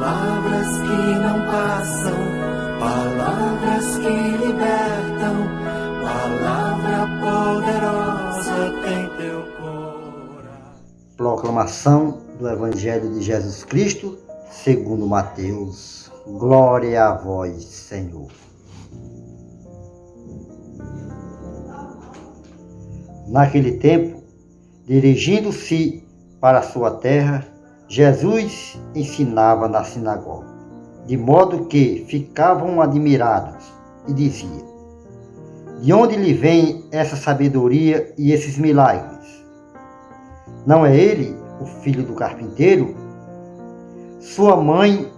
Palavras que não passam, palavras que libertam, palavra poderosa tem teu coração. Proclamação do Evangelho de Jesus Cristo, segundo Mateus. Glória a vós, Senhor. Naquele tempo, dirigindo-se para a sua terra, Jesus ensinava na sinagoga, de modo que ficavam admirados e diziam: de onde lhe vem essa sabedoria e esses milagres? Não é ele o filho do carpinteiro? Sua mãe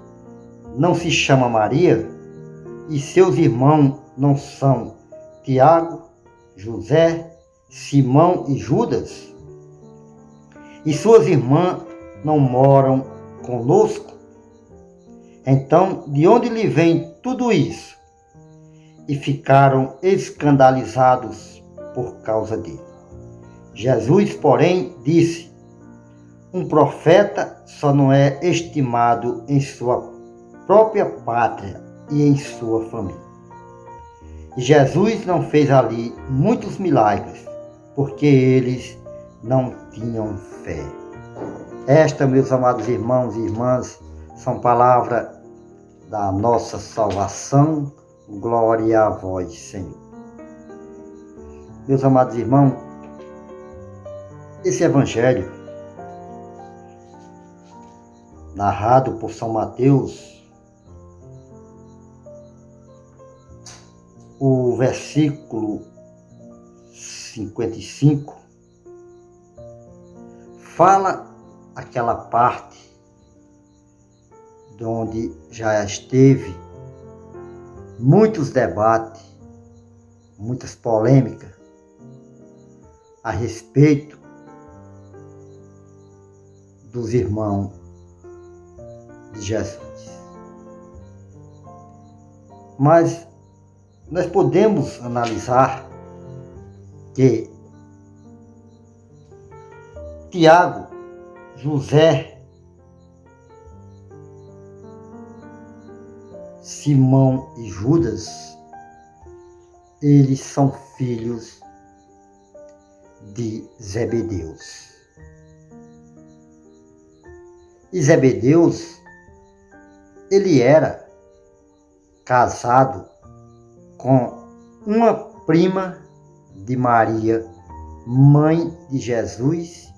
não se chama Maria? E seus irmãos não são Tiago, José, Simão e Judas? E suas irmãs não moram conosco? Então, de onde lhe vem tudo isso? E ficaram escandalizados por causa dele. Jesus, porém, disse: um profeta só não é estimado em sua própria pátria e em sua família. E Jesus não fez ali muitos milagres, porque eles não tinham fé. Esta, meus amados irmãos e irmãs, são palavras da nossa salvação. Glória a vós, Senhor. Meus amados irmãos, esse Evangelho, narrado por São Mateus, o versículo 55, fala aquela parte onde já esteve muitos debates, muitas polêmicas a respeito dos irmãos de Jesus. Mas nós podemos analisar que Tiago, José, Simão e Judas, eles são filhos de Zebedeus. E Zebedeus, ele era casado com uma prima de Maria, mãe de Jesus,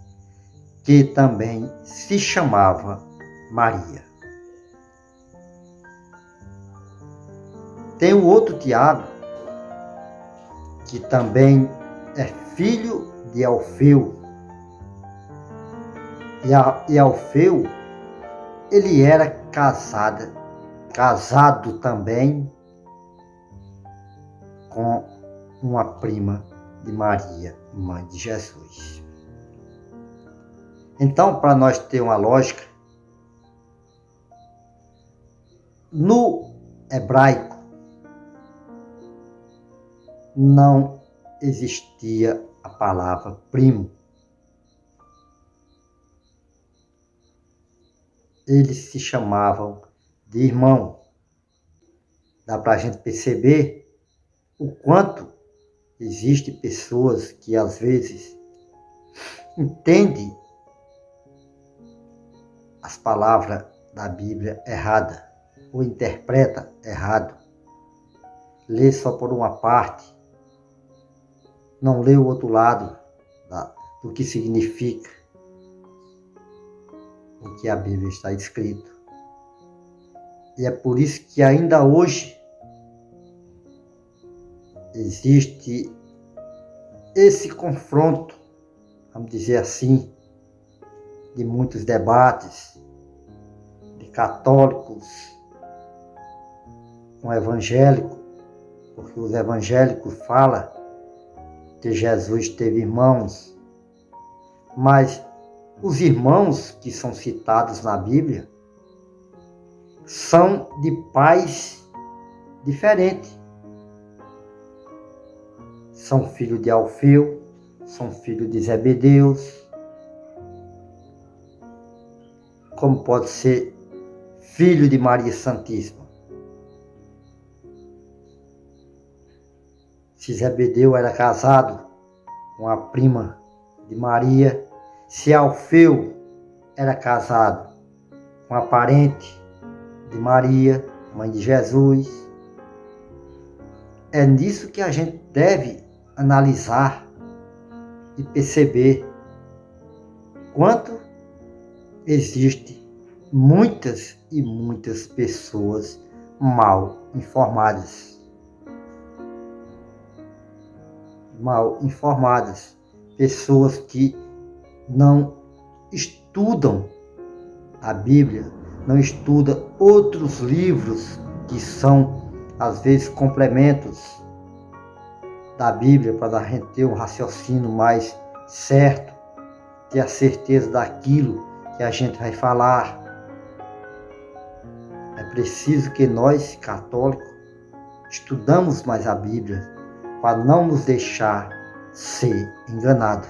que também se chamava Maria. Tem o outro Tiago, que também é filho de Alfeu. E Alfeu, ele era casado também com uma prima de Maria, mãe de Jesus. Então, para nós ter uma lógica, no hebraico não existia a palavra primo. Eles se chamavam de irmão. Dá para a gente perceber o quanto existem pessoas que às vezes entendem as palavras da Bíblia errada, ou interpreta errado, lê só por uma parte, não lê o outro lado do que significa o que a Bíblia está escrito. E é por isso que ainda hoje existe esse confronto, vamos dizer assim, de muitos debates, de católicos com evangélicos, porque os evangélicos falam que Jesus teve irmãos, mas os irmãos que são citados na Bíblia são de pais diferentes. São filhos de Alfeu, são filhos de Zebedeus. Como pode ser filho de Maria Santíssima. Se Zebedeu era casado com a prima de Maria, se Alfeu era casado com a parente de Maria, mãe de Jesus. É nisso que a gente deve analisar e perceber quanto existe muitas e muitas pessoas mal informadas. Mal informadas, pessoas que não estudam a Bíblia, não estudam outros livros que são, às vezes, complementos da Bíblia para a gente ter um raciocínio mais certo, ter a certeza daquilo que a gente vai falar. É preciso que nós, católicos, estudamos mais a Bíblia para não nos deixar ser enganados.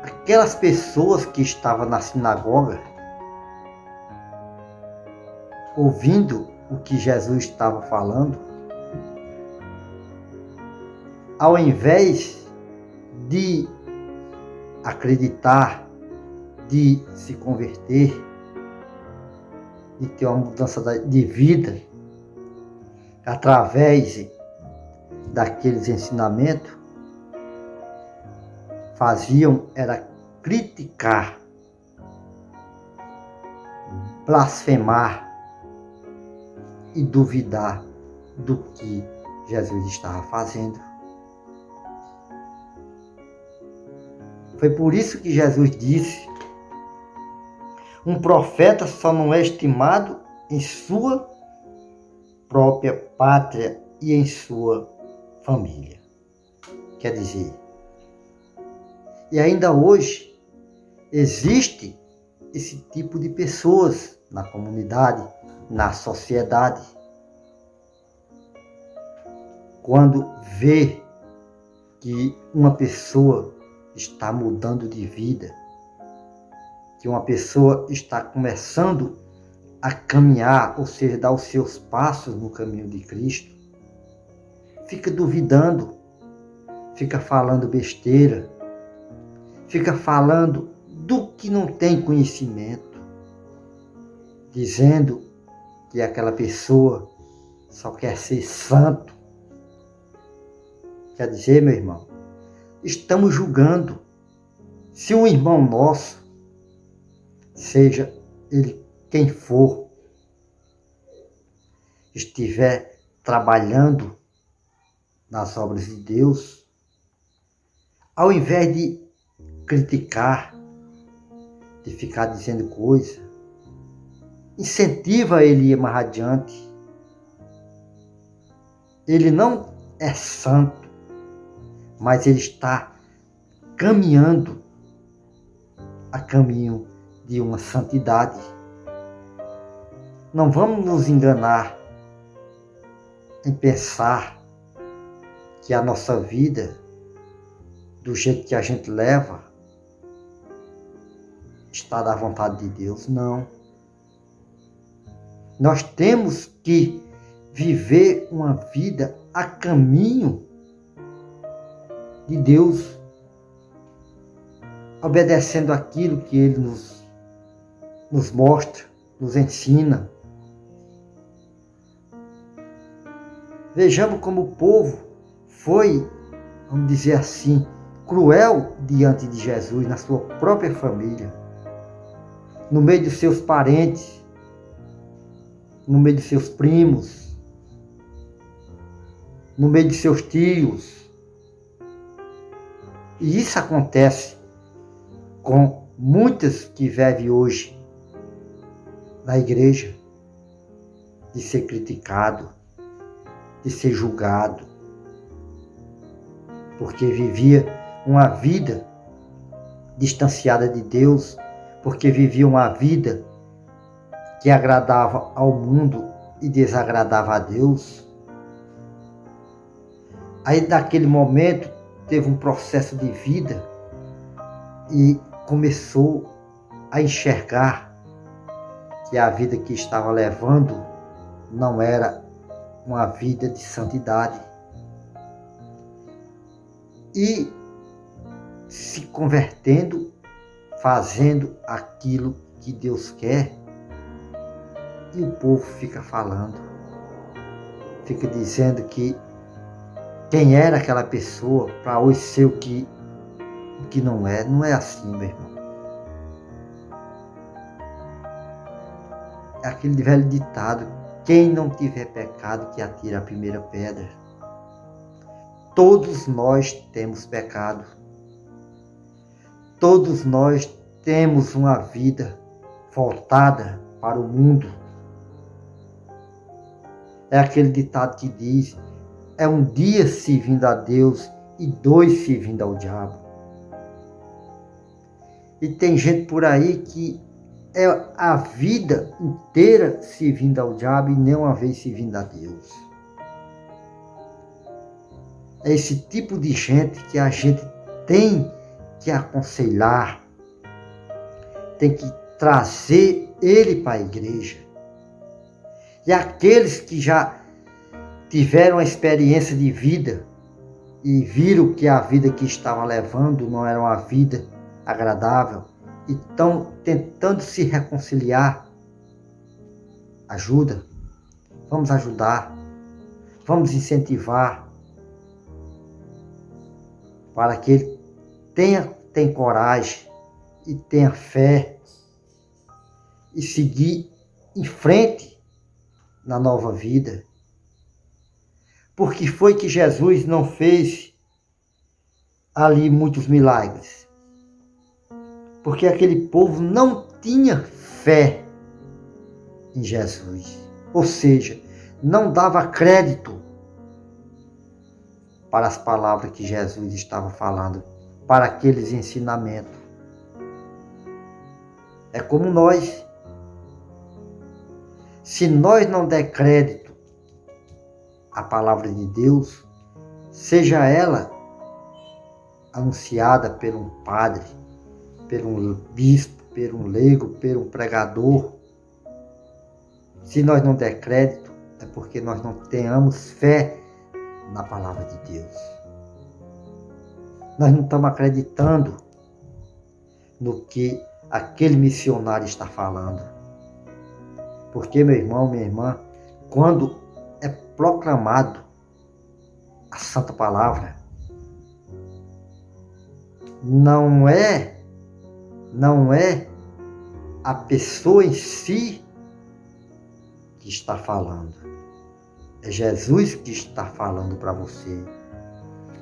Aquelas pessoas que estavam na sinagoga, ouvindo o que Jesus estava falando, ao invés de acreditar, de se converter, de ter uma mudança de vida através daqueles ensinamentos, faziam era criticar, blasfemar e duvidar do que Jesus estava fazendo. Foi por isso que Jesus disse: um profeta só não é estimado em sua própria pátria e em sua família. Quer dizer, e ainda hoje existe esse tipo de pessoas na comunidade, na sociedade. Quando vê que uma pessoa está mudando de vida, que uma pessoa está começando a caminhar, ou seja, dar os seus passos no caminho de Cristo, fica duvidando, fica falando besteira, fica falando do que não tem conhecimento, dizendo que aquela pessoa só quer ser santo. Quer dizer, meu irmão, estamos julgando. Se um irmão nosso, seja ele quem for, estiver trabalhando nas obras de Deus, ao invés de criticar, de ficar dizendo coisa, incentiva ele a ir mais adiante. Ele não é santo, mas ele está caminhando a caminho de uma santidade. Não vamos nos enganar em pensar que a nossa vida, do jeito que a gente leva, está da vontade de Deus. Não. Nós temos que viver uma vida a caminho de Deus, obedecendo aquilo que Ele nos mostra, nos ensina. Vejamos como o povo foi, vamos dizer assim, cruel diante de Jesus, na sua própria família, no meio dos seus parentes, no meio dos seus primos, no meio de seus tios. E isso acontece com muitas que vivem hoje na igreja, de ser criticado, de ser julgado, porque vivia uma vida distanciada de Deus, porque vivia uma vida que agradava ao mundo e desagradava a Deus. Aí, naquele momento, teve um processo de vida e começou a enxergar que a vida que estava levando não era uma vida de santidade. E se convertendo, fazendo aquilo que Deus quer, e o povo fica falando, fica dizendo que quem era aquela pessoa para hoje ser o que não é. Não é assim, meu irmão. É aquele velho ditado: quem não tiver pecado, que atire a primeira pedra. Todos nós temos pecado. Todos nós temos uma vida voltada para o mundo. É aquele ditado que diz: é um dia servindo a Deus e 2 servindo ao diabo. E tem gente por aí que é a vida inteira servindo ao diabo e nem uma vez servindo a Deus. É esse tipo de gente que a gente tem que aconselhar, tem que trazer ele para a igreja. E aqueles que já tiveram a experiência de vida e viram que a vida que estavam levando não era uma vida agradável e estão tentando se reconciliar, ajuda, vamos ajudar, vamos incentivar para que ele tenha coragem e tenha fé e seguir em frente na nova vida. Porque foi que Jesus não fez ali muitos milagres? Porque aquele povo não tinha fé em Jesus. Ou seja, não dava crédito para as palavras que Jesus estava falando, para aqueles ensinamentos. É como nós. Se nós não der crédito à palavra de Deus, seja ela anunciada por um padre, por um bispo, por um leigo, por um pregador, se nós não der crédito, é porque nós não tenhamos fé na palavra de Deus. Nós não estamos acreditando no que aquele missionário está falando. Porque, meu irmão, minha irmã, quando é proclamado a santa palavra, não é a pessoa em si que está falando. É Jesus que está falando para você.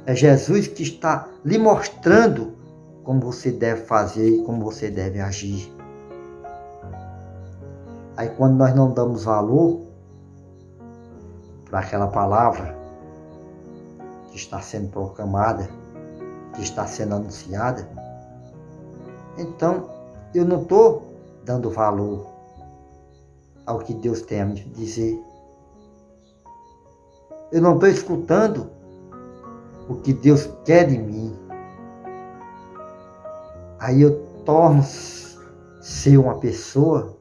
É Jesus que está lhe mostrando como você deve fazer e como você deve agir. Aí quando nós não damos valor para aquela palavra que está sendo proclamada, que está sendo anunciada, então eu não estou dando valor ao que Deus tem a me dizer. Eu não estou escutando o que Deus quer de mim. Aí eu torno-se uma pessoa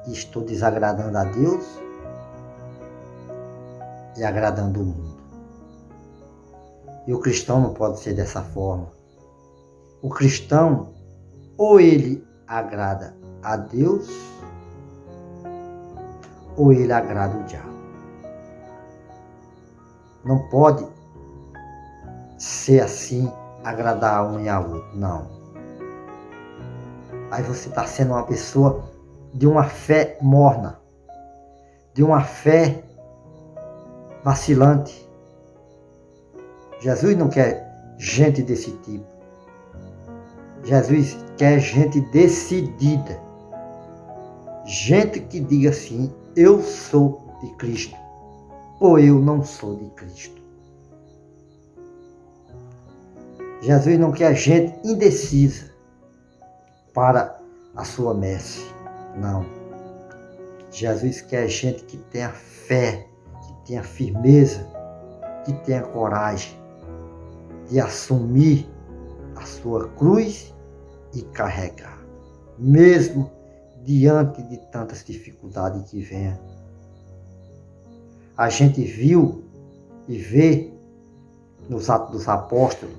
que estou desagradando a Deus e agradando o mundo. E o cristão não pode ser dessa forma. O cristão, ou ele agrada a Deus, ou ele agrada o diabo. Não pode ser assim, agradar a um e a outro, não. Aí você está sendo uma pessoa de uma fé morna, de uma fé vacilante. Jesus não quer gente desse tipo. Jesus quer gente decidida. Gente que diga assim: eu sou de Cristo, ou eu não sou de Cristo. Jesus não quer gente indecisa para a sua messe. Não. Jesus quer gente que tenha fé, que tenha firmeza, que tenha coragem de assumir a sua cruz e carregar, mesmo diante de tantas dificuldades que venham. A gente viu e vê nos Atos dos Apóstolos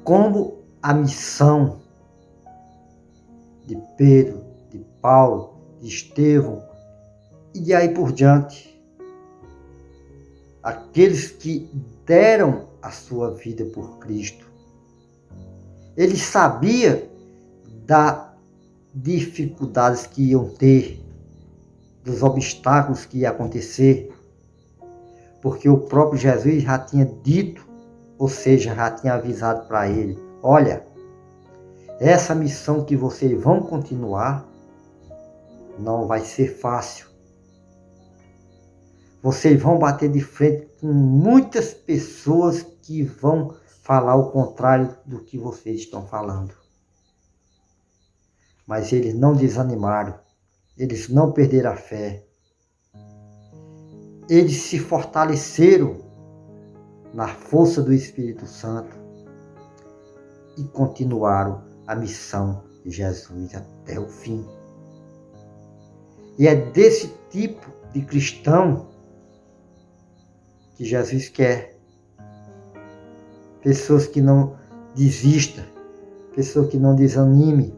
como a missão de Pedro, de Paulo, de Estevão e de aí por diante, aqueles que deram a sua vida por Cristo, eles sabiam das dificuldades que iam ter, dos obstáculos que iam acontecer, porque o próprio Jesus já tinha dito, ou seja, já tinha avisado para ele: olha, essa missão que vocês vão continuar não vai ser fácil. Vocês vão bater de frente com muitas pessoas que vão falar o contrário do que vocês estão falando. Mas eles não desanimaram, eles não perderam a fé. Eles se fortaleceram na força do Espírito Santo e continuaram a missão de Jesus até o fim. E é desse tipo de cristão que Jesus quer. Pessoas que não desistam, pessoas que não desanimem,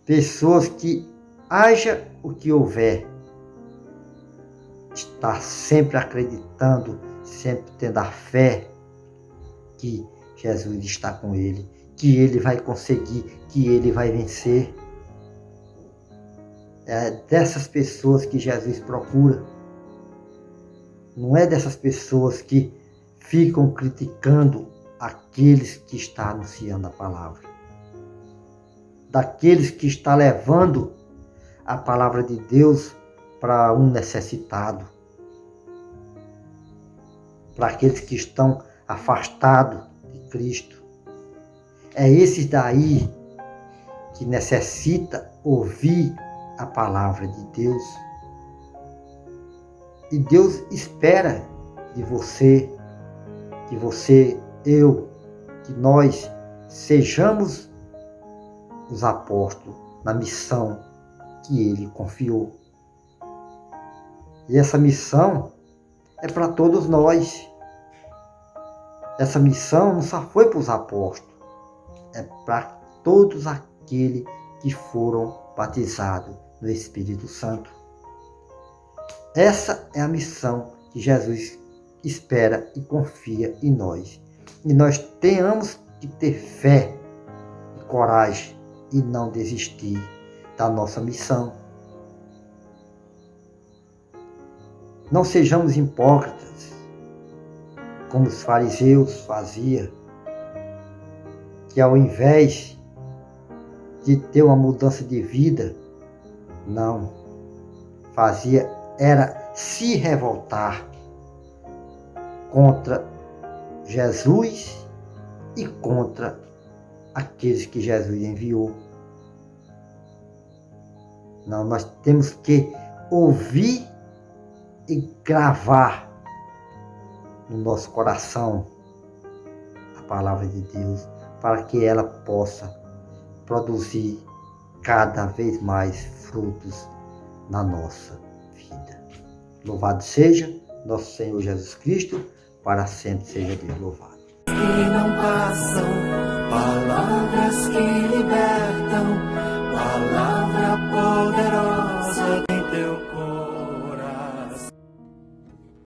pessoas que, haja o que houver, está sempre acreditando, sempre tendo a fé que Jesus está com ele, que ele vai conseguir, que ele vai vencer. É dessas pessoas que Jesus procura. Não é dessas pessoas que ficam criticando aqueles que estão anunciando a palavra. Daqueles que estão levando a palavra de Deus para um necessitado. Para aqueles que estão afastados de Cristo. É esses daí que necessita ouvir a palavra de Deus. E Deus espera de você, que você, eu, que nós sejamos os apóstolos na missão que Ele confiou. E essa missão é para todos nós. Essa missão não só foi para os apóstolos, é para todos aqueles que foram batizados no Espírito Santo. Essa é a missão que Jesus espera e confia em nós. E nós tenhamos que ter fé e coragem e não desistir da nossa missão. Não sejamos hipócritas, como os fariseus faziam, que ao invés de ter uma mudança de vida, não, fazia era se revoltar contra Jesus e contra aqueles que Jesus enviou. Não, nós temos que ouvir e gravar no nosso coração a palavra de Deus, para que ela possa produzir cada vez mais frutos na nossa vida. Louvado seja nosso Senhor Jesus Cristo, para sempre seja Deus louvado. Que não passam, palavras que libertam.